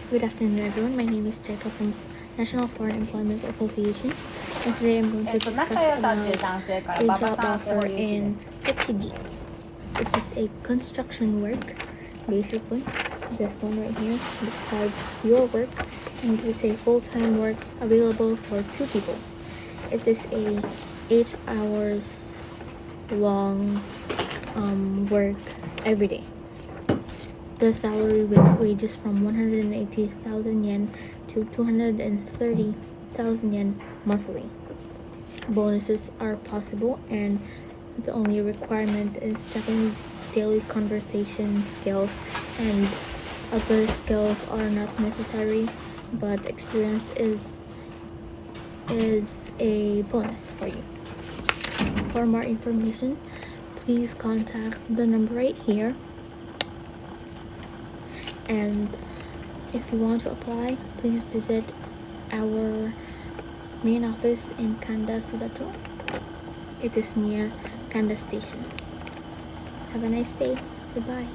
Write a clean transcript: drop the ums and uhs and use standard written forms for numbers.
Good afternoon, everyone. My name is Jacob from National Foreign Employment Association, and today I'm going to discuss about a job offer in Tochigi. It is a construction work, basically. This one right here describes your work, and it is a full-time work available for 2 people. It is a 8 hours long work every day. The salary ranges from 180,000 yen to 230,000 yen monthly. Bonuses are possible, and the only requirement is Japanese daily conversation skills, and other skills are not necessary, but experience is a bonus for you. For more information, please contact the number right here. And if you want to apply, please visit our main office in Kanda, Sudato. It is near Kanda Station. Have a nice day. Goodbye.